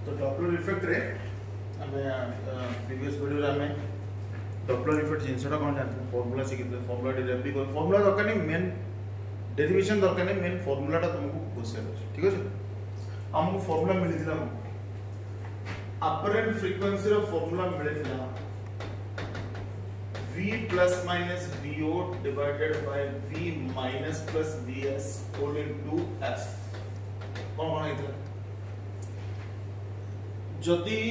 तो Doppler effect रे previous video रे हमें डॉपलर इफेक्ट जिनसटा कोन जानते फार्मूला सिखिते फार्मूला डेरिवेट भी कर फार्मूला दरकार नहीं मेन डेरिवेशन दरकार नहीं मेन फार्मूला टा तुमको घोषिया अछि ठीक अछि हमको formula मिलिथिला apparent frequency row formula मिलिथिला v plus minus vo divided by v minus plus vs whole into s कोन कोन आइतला जदि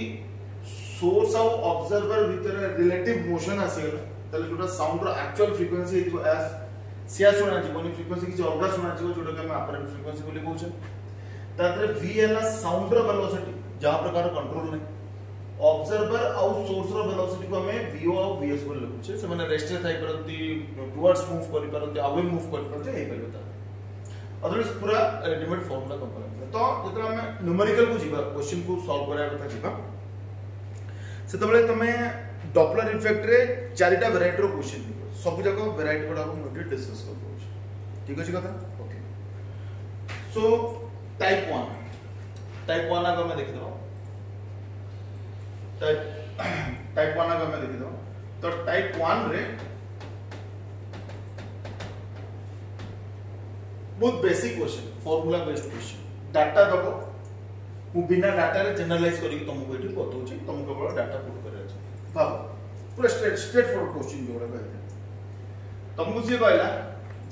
सोर्स और ऑब्जर्वर भीतर रिलेटिव मोशन आसीगला तले जोटा साउंड रो एक्चुअल फ्रीक्वेंसी हेतिबो एस सिया सुना जीवनी फ्रीक्वेंसी किछ अलगा सुना जीवो जोटा के हम अपरेंट फ्रीक्वेंसी बोली कहउछ तादरे v हला साउंड रो वेलोसिटी जा प्रकार कंट्रोल नै ऑब्जर्वर और सोर्स रो वेलोसिटी को हमें vo और vs बोल लिखुछे से माने रेस्ट थाई परंती टुवर्ड्स मूव करि परंती अवे मूव करि परंती हे परबता अदरवाइज पूरा रेडीमेड फार्मूला कंपोनेंट तो जेतरा हम न्यूमेरिकल को जीवा क्वेश्चन को सॉल्व करा कथा जीवा से तबले तमे डॉपलर इफेक्ट रे चारिटा वेराइटी रो क्वेश्चन दिबो सब जगह वेराइटी कोडा को मोटे डिस्कस करबो ठीक अछि कथा ओके सो टाइप 1 आगे मैं देखि दो टाइप 1 आगे मैं देखि दो तो टाइप 1 रे बहुत basic question formula based question data दबो मु बिना डाटा रे जनरलाइज करी तुमको एठी बतौछि तुमको केवल डाटा पुट करे अछि भाबो पूरा स्ट्रेट फॉरवर्ड क्वेश्चन जोड़ा कहते तुमको जे कहला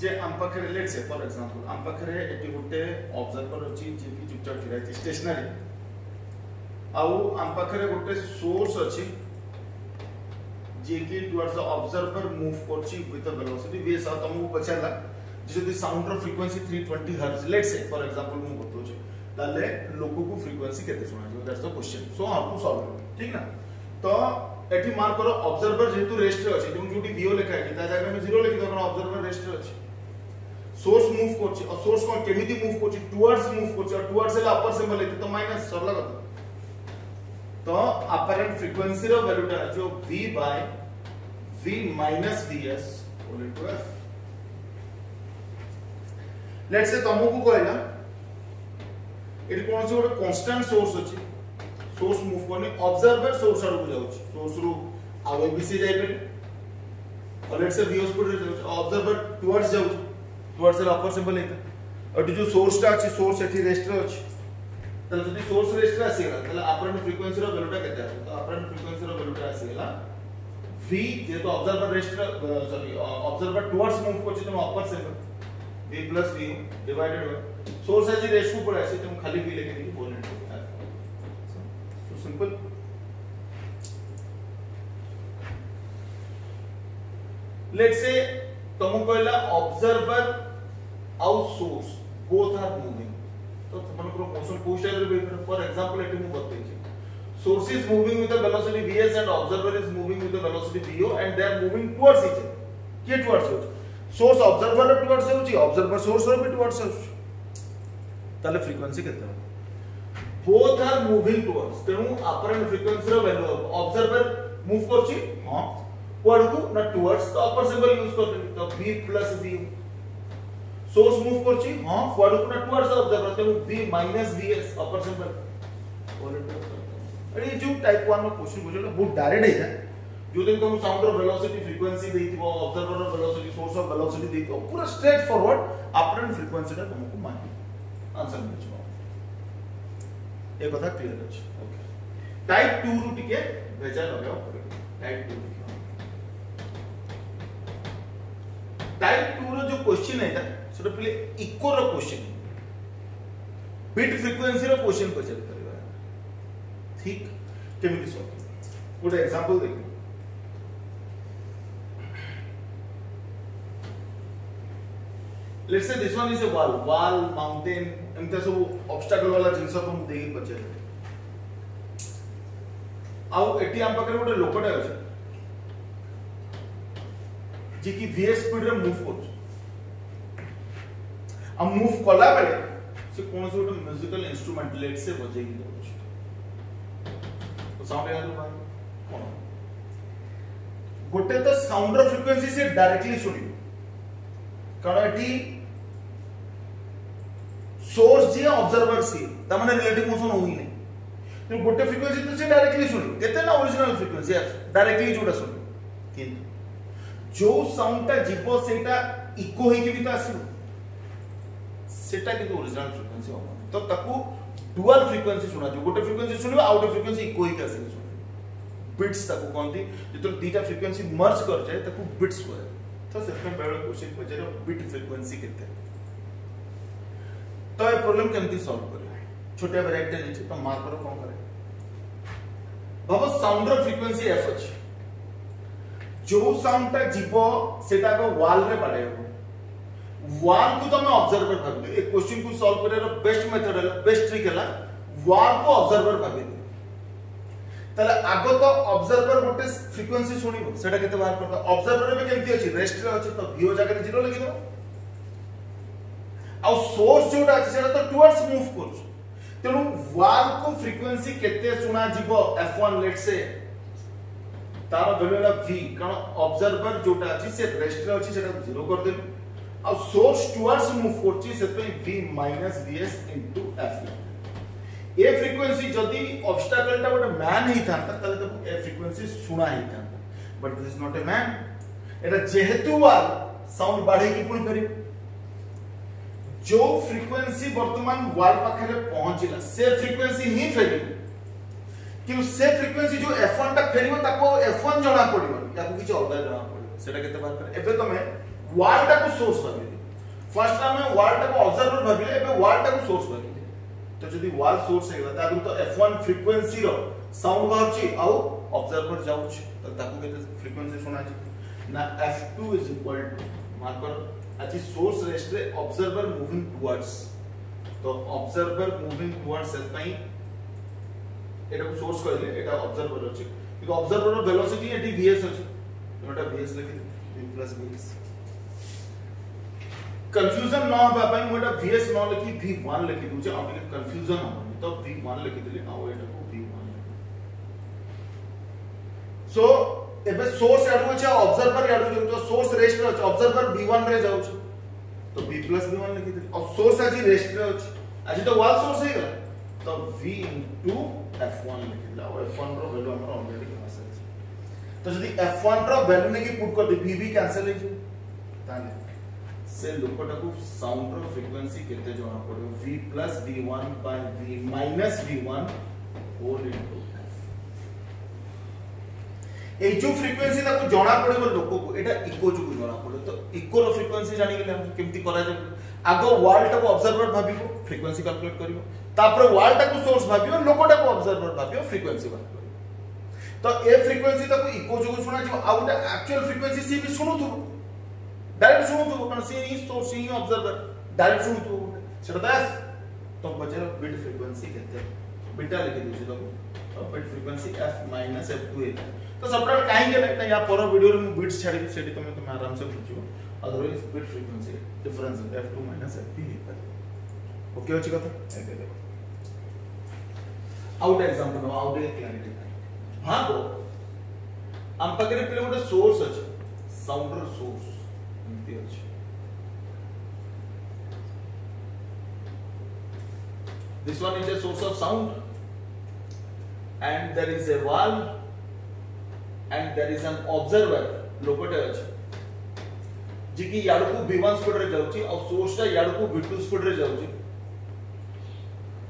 जे हम पाखरे लेट से फॉर एग्जांपल हम पाखरे एठी गोटे ऑब्जर्वर अछि जे कि चुपचाप छिरा अछि स्टेशनरी आउ हम पाखरे गोटे सोर्स अछि जे कि टुवर्ड्स द ऑब्जर्वर मूव करछि विथ द वेलोसिटी वे सा तुमको पछाला जदि साउंड रो frequency 320 hertz let's say for example मु बतौ छै ताले लोको को फ्रीक्वेंसी केते सुना जो that's the question so how to solve it ठीक ना तो एठी मार्क करो ऑब्जर्वर जेतु रेस्ट रे अछि तुम जोटी vo लिखा है ता जगह में 0 लिखि दो कारण ऑब्जर्वर रेस्ट रे अछि सोर्स मूव करछि और सोर्स को केमिति मूव करछि टुवर्ड्स मूव करछि और टुवर्ड्स एला अपर सिंबल लेते तो माइनस सरला कत तो अपरेंट फ्रीक्वेंसी रो वैल्यूटा जो v by v minus vs whole into f let's say तुमको कहला एटी कोन से ଗୋଟେ कांस्टेंट सोर्स अछि सोर्स मूव करने ऑब्जर्वर सोर्स आरो जाउछ सोर्स रो आवे बीसी जाय पे और लेट्स से v स्पीड रे जाउछ ऑब्जर्वर टुवर्ड्स जाउछ टुवर्ड्स रे अपर सिंबल लेता और जो सोर्स टा अछि सोर्स एठी रेस्ट रे अछि तले जदी सोर्स रेस्ट रे आसीला तले अपरेंट फ्रीक्वेंसी रो वैल्यूटा केते आछो तो अपरेंट फ्रीक्वेंसी रो वैल्यूटा आसीला v जे तो observer rest sorry observer towards move करछि तो अपर symbol v plus v divided by source as rest को पड़ा ऐसे तुम खाली v लेके देखो बोल into f so simple let's say तुम कहला ऑब्जर्वर और सोर्स बोथ आर मूविंग तो तुम को मोशन पोस्टर रे फॉर एग्जांपल एटी मु बतै छी source is moving with the velocity vs and observer is moving with the velocity vo and they are moving towards each other के towards each source observer रो towards होची observer source रो भी towards होची ताले फ्रीक्वेंसी केते both are moving towards तेनु apparent frequency रो वैल्यू ऑब्जर्वर मूव करची हां क्वाड को ना टुवर्ड्स तो अपर सिंबल यूज करते तो v plus v source move करची हां क्वाड को ना टुवर्ड्स ऑब्जर्वर तेनु v माइनस vs अपर सिंबल अरे जो टाइप 1 नो क्वेश्चन बुझलो बहुत डायरेक्ट है जो दिन तुम साउंड ऑफ वेलोसिटी फ्रीक्वेंसी देइथिबो observer of velocity source of velocity देइथिबो पूरा स्ट्रेट फॉरवर्ड अपरेंट फ्रीक्वेंसी टा तुमको मान आंसर मिल जाओ ए कथा क्लियर अछि ओके टाइप 2 रु टिके भेजा लगाओ टाइप 2 टाइप 2 रो जो क्वेश्चन है सेटा पहले इको रो क्वेश्चन बीट फ्रीक्वेंसी रो क्वेश्चन पचल करबा ठीक केमिति सॉल्व गुड एग्जांपल देखो let's say this one is a wall mountain एमते सब ऑब्स्टेकल वाला जिंस को हम देई पचे आउ एटी हम पकरे गोटे लोकटा अछि जे कि v स्पीड रे मूव करछ हम मूव कला बेले से कोन से गोटे म्यूजिकल इंस्ट्रूमेंट लेट्स से बजेई दउछ तो साउंड याद भाई कोन गोटे तो साउंड रो फ्रीक्वेंसी से डायरेक्टली सुनी कारण एटी सोर्स जी ऑब्जर्वर सी ता माने रिलेटिव मोशन होई नै तो गोटे फ्रीक्वेंसी तो से डायरेक्टली सुनी केते ना ओरिजिनल फ्रीक्वेंसी डायरेक्टली जोटा सुनी किंतु जो साउंड ता जीवो सेटा इको होई के भी तो आसी सेटा किंतु ओरिजिनल फ्रीक्वेंसी हो तो ताकू डुअल फ्रीक्वेंसी सुना जो गोटे फ्रीक्वेंसी सुनिबा आउट फ्रीक्वेंसी इको होई के आसी सुनी बिट्स ताकू कहंती जेतो दीटा फ्रीक्वेंसी मर्ज कर जाए ताकू बिट्स कहै तो से में बेले क्वेश्चन पचरे बिट फ्रीक्वेंसी केते तो ये प्रॉब्लम केमती सॉल्व करियो छोटे वेरिएटर जे तो मार्कर कोन करे बाबा साउंड रो फ्रीक्वेंसी एफ अछि जो साउंड ता जीवो सेटा को वॉल रे पड़ेबो वॉल को तुम ऑब्जर्वर भाबले ए क्वेश्चन को सॉल्व करे रो बेस्ट मेथड है बेस्ट ट्रिक है वॉल को ऑब्जर्वर भाबे तले आगो तो ऑब्जर्वर गोटे फ्रीक्वेंसी सुनिबो सेटा केते बाहर करता ऑब्जर्वर में केमती अछि रेस्ट रे अछि तो v जगह रे 0 लगी दो आ सोर्स जोटा अछि सेटा तो टुवर्ड्स मूव करछ तेनु वॉल को फ्रीक्वेंसी केते सुना जीवो f1 लेट से तार वैल्यू है v कारण ऑब्जर्वर जोटा अछि से रेस्ट रे अछि सेटा 0 कर देबो आ सोर्स टुवर्ड्स मूव करछि से पे v - vs * f ए फ्रीक्वेंसी जदी ऑब्स्टैकल ता गोटे मैन ही था तले तो ए फ्रीक्वेंसी सुना ही था but this is not a man एटा जेहेतु वाल साउंड बढ़े की पुणी करी जो फ्रीक्वेंसी वर्तमान वाल पाखरे पहुंचिला से फ्रीक्वेंसी ही फेरी कि से फ्रीक्वेंसी जो f1 ता फेरिबो ताको f1 जणा पड़िबो ताको किछ अलग जणा पड़िबो सेटा केते बात करे एबे तमे वाल ता को सोर्स भाबिले फर्स्ट टाइम में वाल ता को ऑब्जर्वर भाबिले एबे वाल ता को सोर्स भाबिले तो जदी वाल सोर्स है ताकू तो f1 फ्रीक्वेंसी रो साउंड बाहरची आउ ऑब्जर्वर जाउछ तो ताकू केते फ्रीक्वेंसी सुना छी ना f2 = मार्कर अछि सोर्स रेस्ट रे ऑब्जर्वर मूविंग टुवर्ड्स तो ऑब्जर्वर मूविंग टुवर्ड्स सेट पई एटा को सोर्स कहले एटा ऑब्जर्वर अछि कि ऑब्जर्वर रो वेलोसिटी एटी vs अछि एटा vs लिखि v + vs कंफ्यूजन न होबा पई मोटा vs न लिखि v1 लिखि दउ जे आपके कंफ्यूजन हो तो v1 लिखि देले आ एटा को v1 सो एबे सोर्स याडू छ ऑब्जर्वर याडू जो सोर्स रेस्ट रे छ ऑब्जर्वर v1 रे जाउ छ तो v + v1 लिखि देले और सोर्स আজি रेस्ट रे छ আজি तो वाल सोर्स हे गला तो v * f1 लिखि देला और f1 रो वैल्यू हमर ऑलरेडी पास है तो जदी f1 रो वैल्यू ने की पुट कर दे v कैंसिल हो जे ताने से लोकटा को साउंड रो फ्रीक्वेंसी केते जणा पड़ो v + v1 / v - v1 whole into ए जो फ्रीक्वेंसी ताको जणा पड़ो लोको को एटा इको जो जणा पड़ो तो इको रो फ्रीक्वेंसी जानि गेले हम केमती करा जे आगो वाल टा को ऑब्जर्वर भाबिबो फ्रीक्वेंसी कैलकुलेट करिवो तापर वाल टा को सोर्स भाबिबो लोकोटा को ऑब्जर्वर भाबिबो फ्रीक्वेंसी भाबिबो तो ए फ्रीक्वेंसी ताको इको जो सुना जो आउटा एक्चुअल फ्रीक्वेंसी सी भी सुनु थो डायरेक्ट सुनु तो कारण से ही सोर्स ही ऑब्जर्वर डायरेक्ट सुनु तो सेटा दास तो बचे बिट फ्रीक्वेंसी कहते हैं बीटा लिख दीजिए तो बिट फ्रीक्वेंसी f - f2 है तो सबटा काहे के लगता या पर वीडियो रे बिट्स छाडी सेठी तुम आराम से बुझियो otherwise beat frequency difference f2 - f3 है ओके अछि कथा ए देखो आउट एग्जांपल आउट ए क्लैरिटी हां तो हम पकरे पले गोटे सोर्स अछि साउंडर source this one is a source of sound and there is a valve and there is an observer लोकोटे अछि जे कि याडू को v1 स्पीड रे जाउची और सोर्स ता याडू को v2 स्पीड रे जाउची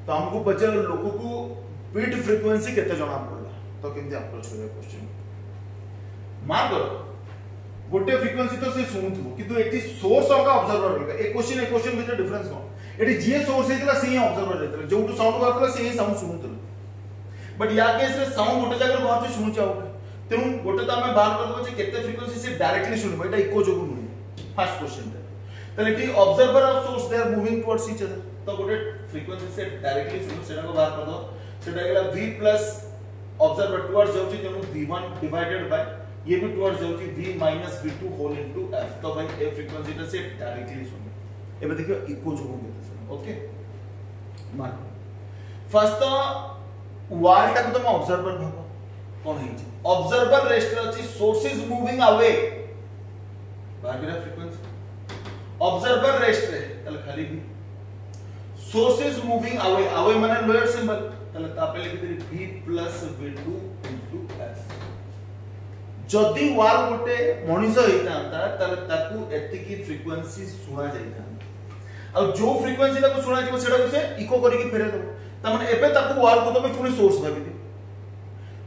तो हमको बचल लोको को बीट फ्रीक्वेंसी केते जणा पड़ला तो केमती अप्रोच करे क्वेश्चन मार करो गोटे फ्रीक्वेंसी तो से सुनथु किंतु एटी सोर्स का ऑब्जर्वर रहला ए क्वेश्चन भीतर डिफरेंस कोन एटी जे सोर्स हेतला से ही ऑब्जर्वर रहतला जोटू साउंड बाकला से ही साउंड सुनुतला बट या केस रे साउंड गोटे जगह बाहर से सुनु चाउ तेनु गोटे त हमें बाहर कर दबो जे केते फ्रीक्वेंसी से डायरेक्टली सुनबो एटा इको जोगु नुई फर्स्ट क्वेश्चन तले एटी ऑब्जर्वर और source they are moving towards each other तो गोटे फ्रीक्वेंसी से डायरेक्टली सुनु सेटा को बाहर कर दो सेटा गेला v + ऑब्जर्वर टुवर्ड्स जाउची तेनु v1 डिवाइडेड बाय ये भी टुवर्ड्स जाउची v - v2 whole into f तो भाई ए फ्रीक्वेंसी ता से डायरेक्टली सुनो एबे देखियो इको जो होगे सुनो ओके मान फर्स्ट तो वाल टा को तुम ऑब्जर्वर भाबो कोन है छी ऑब्जर्वर रेस्ट अछि सोर्स इज मूविंग अवे बाकी फ्रीक्वेंसी ऑब्जर्वर रेस्ट रे तल खाली भी source is moving away away माने लोअर सिंबल तले तापे लिखि देली v plus v2 into f जदि वाल गोटे मनीष होइतांता तले ताकू एतिकी फ्रीक्वेंसी सुना जाइतांता आ जो फ्रीक्वेंसी ताकू सुना जिवो सेडा को से इको करिकि फेरे दो त माने एबे ताकू वाल को तमे पुनी सोर्स भाबि दे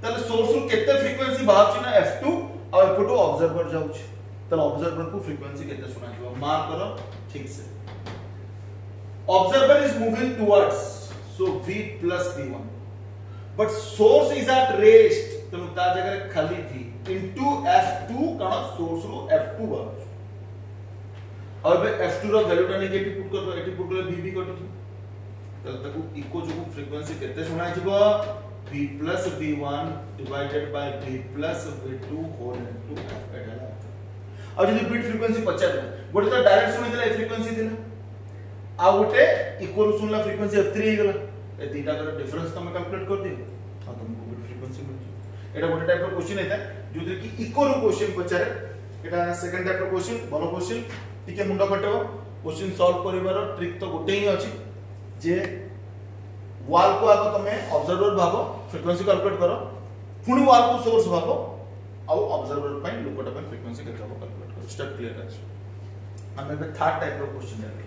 तले सोर्स रु केते फ्रीक्वेंसी बाहर छि ना f2 आ एपटो ऑब्जर्वर जाउछ तले ऑब्जर्वर को फ्रीक्वेंसी केते सुना जिवो मार्क करो ठीक से observer is moving towards so v plus v1 but source is at rest तो ता जगह खाली v into f2 कण सोर्स रो f2 बाहर और बे f2 रो वैल्यू टा नेगेटिव पुट कर एटी पुट कर v भी कटि तो ताकू इको जो फ्रीक्वेंसी केते सुना जिवो v plus v1 divided by v plus v2 whole into f एटा और जदी बीट फ्रीक्वेंसी 50 गोटे तो डायरेक्ट सुनि देला फ्रीक्वेंसी देला आ गोटे इक्वल सुनला फ्रीक्वेंसी f3 हे गेला ए तीनटा कर डिफरेंस तमे कैलकुलेट कर दियो आ तुमको बीट फ्रीक्वेंसी मिलची एटा गोटे टाइप रो क्वेश्चन हेता जोदि कि इक्वल क्वेश्चन पचारे एटा सेकंड टाइप रो क्वेश्चन बनो क्वेश्चन टिके मुंडा कटेबो क्वेश्चन सॉल्व करिवार ट्रिक तो गोटे ही अछि जे वाल को आगो तमे ऑब्जर्वर भाबो फ्रीक्वेंसी कैलकुलेट करो पुनी वाल को सोर्स भाबो आ ऑब्जर्वर पई लोकटा पई फ्रीक्वेंसी केते भाबो कैलकुलेट करो स्टेप क्लियर अछि हम बे थर्ड टाइप रो क्वेश्चन ले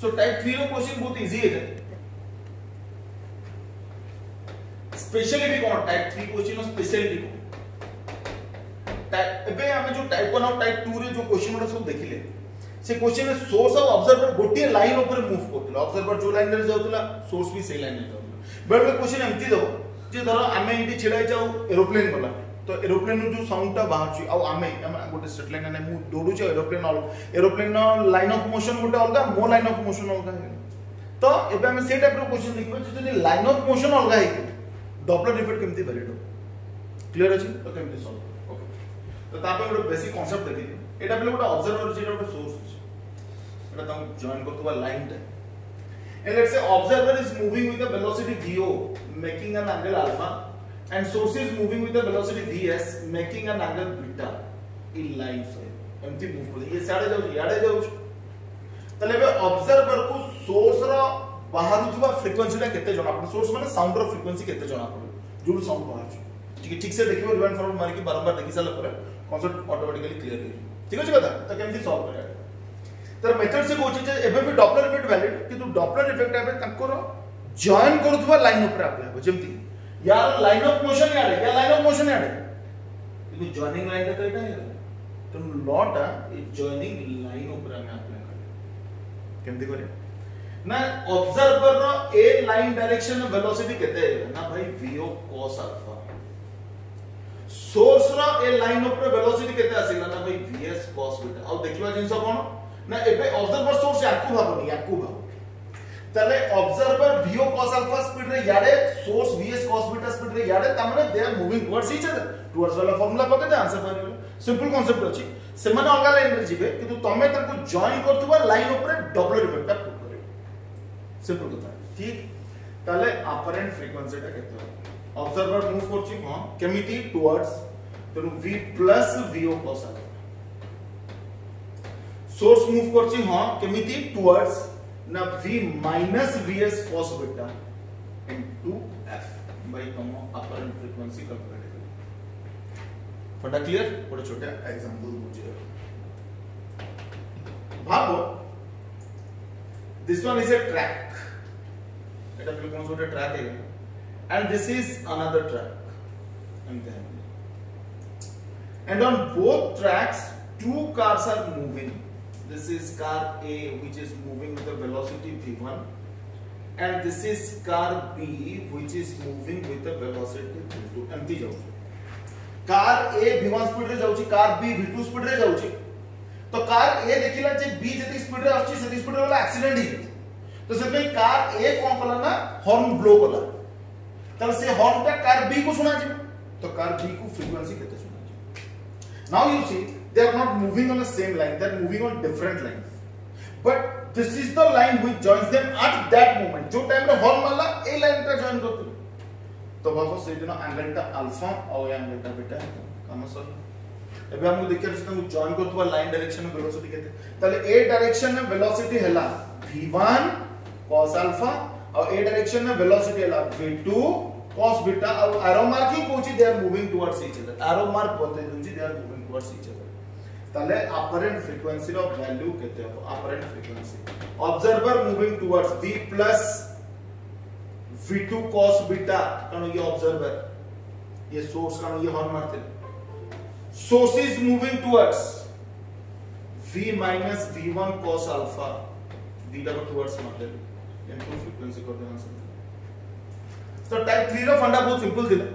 So type 3 रो क्वेश्चन बहुत इजी है स्पेशलिटी कोन टाइप 3 क्वेश्चन और स्पेशलिटी को टाइप एबे हम जो टाइप 1 और टाइप 2 रे जो क्वेश्चन उडा सब देखिले से क्वेश्चन में सोर्स और ऑब्जर्वर गोटे लाइन ऊपर मूव करथिला ऑब्जर्वर जो लाइन रे जाउतला सोर्स भी सेही लाइन रे जाउतला बट क्वेश्चन एमती दो जे धरो आमे इटी छिड़ाई जाऊ एरोप्लेन वाला तो एरोप्लेन जो साउंड टा बाहर छि आ आमे गोटे सेट लाइन ने मु दोडु छ एरोप्लेन लाइन ऑफ मोशन गोटे अलगा मो लाइन ऑफ मोशन अलगा है तो एबे हम से टाइप रो क्वेश्चन लिखबो जे लाइन ऑफ मोशन अलगा है डॉपलर इफेक्ट केमती वैलिड हो क्लियर अछि तो केमती सॉल्व ओके तो तापे गोटे बेसिक कांसेप्ट देखि एटा पले गोटे ऑब्जर्वर जे गोटे सोर्स अछि एटा तम जॉइन करतबा लाइन टा and let's say observer is moving with a velocity vo making an angle alpha and source is moving with a velocity vs making an angle beta in line से एमती move कर ये साडे जाउ याडे जाउ तले बे observer को सोर्स रो बाहर जुबा फ्रीक्वेंसी ला केते जणा पड़ सोर्स माने साउंड रो फ्रीक्वेंसी केते जणा पड़ जो साउंड बाहर ठीक से देखिबो रिवाइंड फॉरवर्ड मार के बारंबार देखि साला पर कांसेप्ट ऑटोमेटिकली क्लियर हो ठीक अछि कथा तो केमती सॉल्व करिया तर मेथड से कोची जे एबे भी डॉपलर इफेक्ट वैलिड किंतु डॉपलर इफेक्ट आबे तंकर जॉइन करथुवा लाइन ऊपर अप्लाई हो जेमती यार लाइन ऑफ मोशन याडे या लाइन ऑफ मोशन याडे किंतु जॉइनिंग लाइन तो एटा है तो लॉटा ए जॉइनिंग लाइन ऊपर हम अप्लाई करे केमती करे ना ऑब्जर्वर रो ए लाइन डायरेक्शन में वेलोसिटी केते है ना भाई vo cos अल्फा सोर्स रो ए लाइन ऊपर वेलोसिटी केते आसीला ना भाई vs cos बीटा आ देखिबा जिंस कोन ना एबे ऑब्जर्वर सोर्स याकू भाबनी याकू भाब तले observer vo cos alpha speed रे याडे source vs cos beta speed रे याडे तमने they are moving towards each other towards वाला फार्मूला पके दे आंसर पाइबो सिंपल कांसेप्ट अछि से माने अलगा लाइन रे जिबे किंतु तमे ताको जॉइन करथुवा लाइन ऊपर डबल इफेक्ट पुट करियो सिंपल कथा ठीक तले अपरेंट फ्रीक्वेंसी ता केते ऑब्जर्वर मूव करछि हां केमिति टुवर्ड्स तनु v plus vo cos alpha source move करछि हां केमिति टुवर्ड्स ना v minus vs cos beta into f by तम अपरेंट फ्रीक्वेंसी कैलकुलेट कर फटा क्लियर बड़ा छोटा एग्जांपल बुझियो भाबो this one is a track एटा पे कोन सोटा ट्रैक है and this is another track and on both tracks two cars are moving. This is car A which is moving with the velocity v1 and this is car B which is moving with the velocity v2 एमती जाउ car A v1 speed रे जाउची car B v2 speed रे जाउची तो car A देखिला जे B जति speed रे आछी सेति स्पीड रे वाला एक्सीडेंट ही तो से कार A कोन कला ना हॉर्न ब्लो कला तब से हॉर्न ता कार B को सुना जे तो कार B को फ्रीक्वेंसी केते सुना जे now you see they are not moving on the same line, they are moving on different lines, but this is the line which joins them at that moment जो time रे horn मारला ए line टा join करते तो बाबू से दिन angle टा alpha और एंगल टा बीटा काम सॉल्व एबे हमको देखिया छै जॉइन करथबा लाइन डायरेक्शन में वेलोसिटी केते ताले ए डायरेक्शन में वेलोसिटी हैला v1 cos अल्फा और ए डायरेक्शन में वेलोसिटी हैला v2 cos बीटा और एरो मार्किंग कोची they are moving towards each other arrow mark बते दूची they are moving towards each other ताले अपरेंट फ्रीक्वेंसी रो वैल्यू केते हो apparent frequency observer moving towards v plus v2 cos beta कनो ये ऑब्जर्वर ये सोर्स कनो ये हॉर्न मारते source is moving towards v minus v1 cos alpha theta को towards मारते इनपुट फ्रीक्वेंसी कर देना सब तो टाइप 3 रो फंडा बहुत सिंपल थिला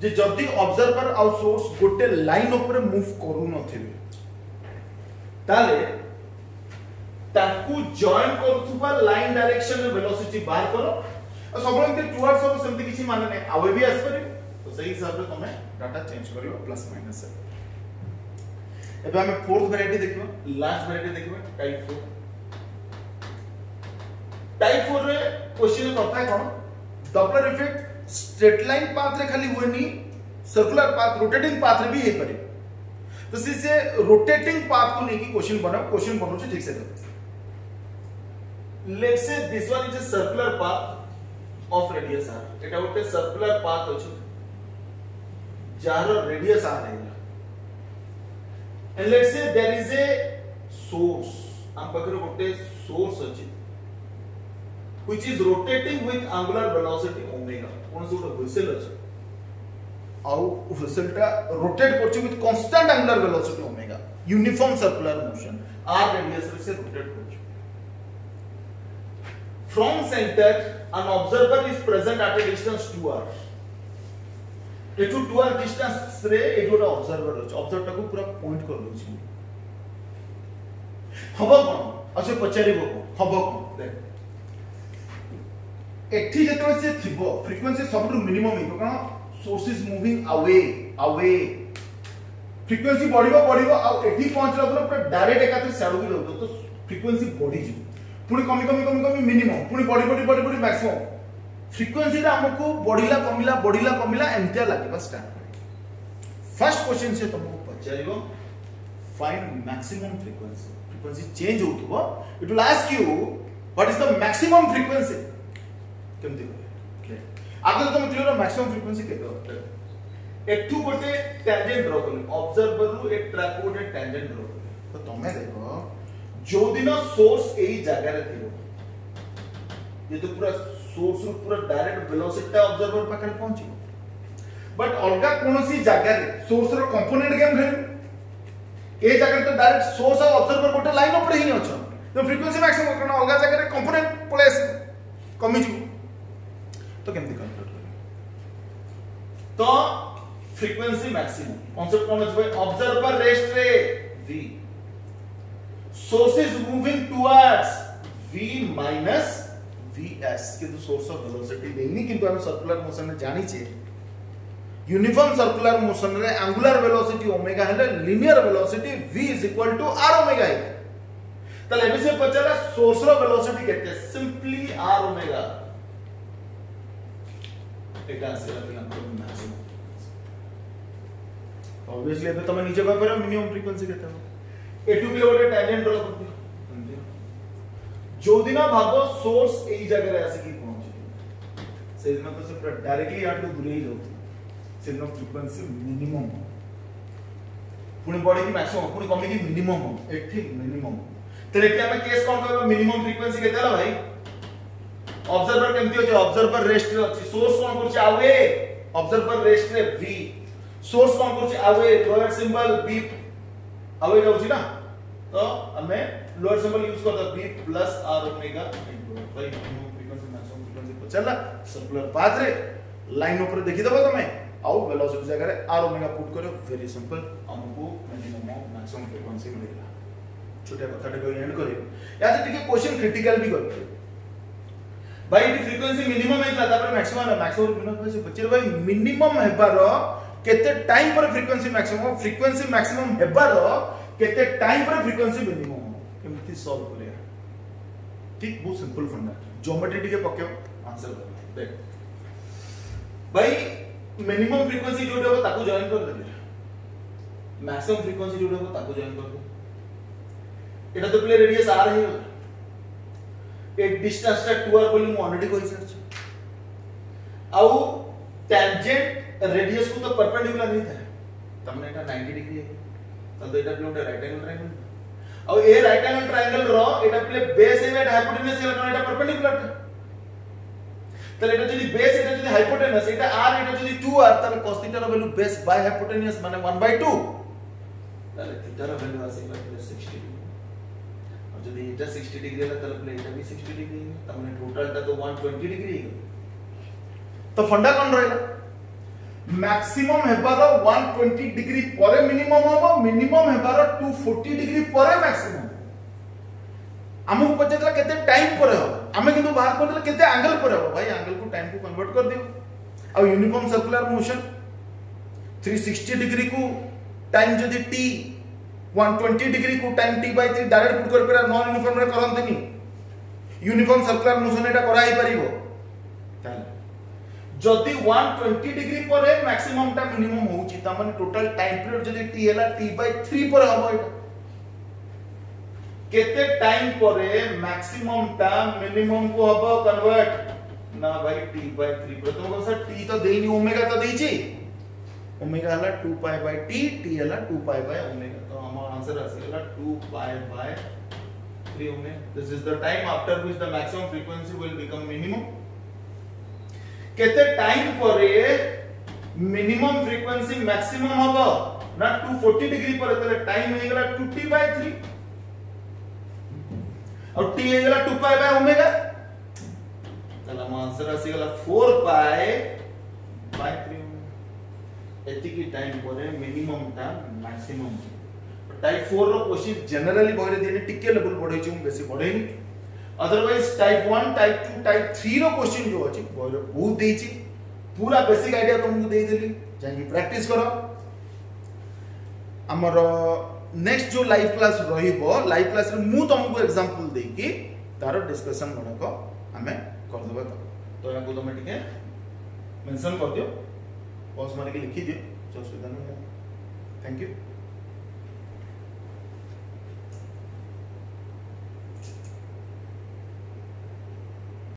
जे जदी ऑब्जर्वर और सोर्स गोटे लाइन ऊपर मूव करू नथिबे ताले ताकू जॉइन करथुबा लाइन डायरेक्शन में वेलोसिटी बाहर करो और सब लोग टुवर्ड्स सब सेमति किछि माने नै आवे भी आस परियो तो सही हिसाब से तमे डाटा चेंज करियो प्लस माइनस से एबे हमें फोर्थ वैरायटी देखिबो लास्ट वैरायटी देखिबो टाइप 4 रे क्वेश्चन करता है कोन Doppler effect straight line path रे खाली हुएनी सर्कुलर पाथ रोटेटिंग पाथ रे भी हे परे तो से रोटेटिंग पाथ को लेके क्वेश्चन बनो छै ठीक से let's say this one is a circular path of radius r एटा गोटे सर्कुलर पाथ अछि जार रेडियस r है and let's say there is a source हम पकरे गोटे सोर्स अछि which is rotating with angular velocity omega कोन से गोटे वेसल अछि आउ वेसलटा रोटेट करछि with constant angular velocity omega uniform circular motion r radius से रोटेट करछि from centre an observer is present at a distance 2r एटू 2r distance रे एटोरा ऑब्जर्वर अछि ऑब्जर्वर को पूरा पॉइंट कर दोछि हबो कोन असे पचारिबो हबो कोन देख एठी जेते से थिबो फ्रीक्वेंसी सबरु मिनिमम हिबो कोन source is moving away frequency बढ़िबो आ एठी पहुंचला पर पूरा डायरेक्ट एकाते साडू भी रहतो तो फ्रीक्वेंसी बढ़ी जी पुणी कमी मिनिमम पुणी बढ़ी मैक्सिमम फ्रीक्वेंसी रे हमको बढ़िला कमिला एंटिया लागबा स्टार्ट करे फर्स्ट क्वेश्चन से तुमको पचारिबो फाइंड मैक्सिमम फ्रीक्वेंसी चेंज होतबो it will ask you what is the maximum frequency केमति करे आगे तुम क्लियर मैक्सिमम फ्रीक्वेंसी केते एठू गोटे टेंजेंट ड्रा करनी ऑब्जर्वर रु एक ट्रैक गोटे टेंजेंट ड्रा करनी तो तमे देखो जो दिन सोर्स एई जगह रे थिबो ये तो पूरा सोर्स रो पूरा डायरेक्ट वेलोसिटी ऑब्जर्वर पाखरे पहुंची बट अलगा कोनोसी जगह रे सोर्स रो कंपोनेंट गेम घे ए जगह तो डायरेक्ट सोर्स और ऑब्जर्वर गोटे लाइन ऊपर ही अछ तो फ्रीक्वेंसी मैक्सिमम करना अलगा जगह रे कंपोनेंट प्लेस कमी जी तो केमति कैलकुलेट करी तो फ्रीक्वेंसी मैक्सिमम कांसेप्ट कोन अछि ऑब्जर्वर रेस्ट रे v source is moving towards v minus vs किंतु सोर्स ऑफ वेलोसिटी देनी किंतु हम सर्कुलर मोशन में जानी छे यूनिफॉर्म सर्कुलर मोशन रे एंगुलर वेलोसिटी ओमेगा है linear velocity v is equal to r omega है तले एबे से पचला सोर्स रो वेलोसिटी केते सिंपली r ओमेगा एटा से अपना मैक्सिमम ऑब्वियसली एबे तमे नीचे बाय पर मिनिमम फ्रीक्वेंसी केते हो एटू के गोटे टेंजेंट ड्रा करती जो दिन भागो सोर्स एई जगह रे आसी की पहुंची से दिन तो से पूरा डायरेक्टली आटू दूर ही जाउती से दिन फ्रीक्वेंसी मिनिमम पुनी बॉडी की मैक्सिमम पुनी कमी की मिनिमम एठी मिनिमम तो एठी हमें केस कोन करबो मिनिमम फ्रीक्वेंसी केते ला भाई ऑब्जर्वर केमती होचे ऑब्जर्वर रेस्ट रे अछि सोर्स कोन करछि आवे ऑब्जर्वर रेस्ट रे v सोर्स कोन करछि आवे लोअर सिंबल b आवे जाउछि ना तो हमें लोअर सिंबल यूज करता b plus r omega into भाई मिनिमम फ्रीक्वेंसी मैक्सिमम फ्रीक्वेंसी चला सर्कुलर पाथ रे लाइन ऊपर देखि दबो तमे आउ वेलोसिटी जगह रे r ओमेगा पुट करो वेरी सिंपल हमको मिनिमम मैक्सिमम फ्रीक्वेंसी मिलेगा छोटे कथा को एंड करियो या से टिके क्वेश्चन क्रिटिकल भी कर भाई ये फ्रीक्वेंसी मिनिमम है तापर मैक्सिमम फ्रीक्वेंसी बच्चे भाई मिनिमम हेबार केते टाइम पर फ्रीक्वेंसी मैक्सिमम हेबार केते टाइम पर फ्रीक्वेंसी मिनिमम केमति सॉल्व करिया ठीक बहुत सिंपल फंडा ज्योमेट्री टिके पक्के आंसर कर देख भाई मिनिमम फ्रीक्वेंसी जो हो ताको जॉइन कर दे मैक्सिमम फ्रीक्वेंसी जोड़े को ताको जॉइन कर दो। एटा तो प्ले रेडियस आर है ए डिस्टेंस टा 2r बोली मु ऑलरेडी कहि सरछ। आउ टेंजेंट रेडियस को तो परपेंडिकुलर नहीं था तमने एटा 90 डिग्री है तो एटा प्ले उठे राइट एंगल ट्रायंगल और ए राइट एंगल ट्रायंगल रो एटा प्ले बेस है हाइपोटेनस से लगना एटा परपेंडिकुलर था তাহলে এটা যদি বেস এটা যদি হাইপোটেনাস এটা r এটা যদি 2r তাহলে cos θ এর ভ্যালু বেস বাই হাইপোটেনাস মানে 1/2 তাহলে θ এর ভ্যালু আসবে 60 ডিগ্রি আর যদি এটা 60 ডিগ্রি হলে তাহলে এটা भी 60 ডিগ্রি তার মানে টোটালটা তো 120 ডিগ্রি তো ফন্ডা কোন রইলা मैक्सिमम हेबार 120 डिग्री परे मिनिमम हो मिनिमम हेबार 240 डिग्री परे मैक्सिमम हमहु पचतला केते टाइम परे हो हमें किंतु बाहर कर देला केते एंगल परे हो भाई एंगल को टाइम को कन्वर्ट कर दियो और यूनिफॉर्म सर्कुलर मोशन 360 डिग्री को टाइम जदी t 120 डिग्री को टाइम t/3 डायरेक्ट पुट कर पेरा नॉन यूनिफॉर्म रे करंतनी यूनिफॉर्म सर्कुलर मोशन एटा करा ही परिबो ताले जदी 120 डिग्री परे मैक्सिमम टा मिनिमम होउची त माने टोटल टाइम पीरियड जदी t हैला t/3 परे हबो एटा केते टाइम परे मैक्सिमम टा मिनिमम को हबो कन्वर्ट ना भाई t/3 प्रथम cosa t तो देनी ओमेगा तो देची ओमेगा हला 2π/t t हला 2π/ओमेगा तो हमारा आंसर आसेला 2π/3 omega this is the time after which the maximum frequency will become minimum केते टाइम परे मिनिमम फ्रीक्वेंसी मैक्सिमम हबो ना 240 डिग्री परे तले टाइम हे गेला 2t/3 और t हे गेला 2π/ओमेगा तला हम आंसर आसी गेला 4π/3 एति की टाइम परे मिनिमम टा मैक्सिमम टाइप 4 रो क्वेश्चन जनरली बॉय रे देने टिके लेवल पढै छु बेसी पढैनी अदरवाइज टाइप 1 टाइप 2 टाइप 3 रो क्वेश्चन जो अछि बॉय रे बहुत देछि पूरा बेसिक आईडिया तुमको दे देली जानि प्रैक्टिस करो हमर नेक्स्ट जो लाइव क्लास रहिबो लाइव क्लास रे मु तुमको एग्जांपल देई कि तारो डिस्कशन गणको हमें कर देबा तो या को तुम ठीक है मेंशन कर दियो पॉज मार के लिखि दियो जो सुविधा नहीं थैंक यू।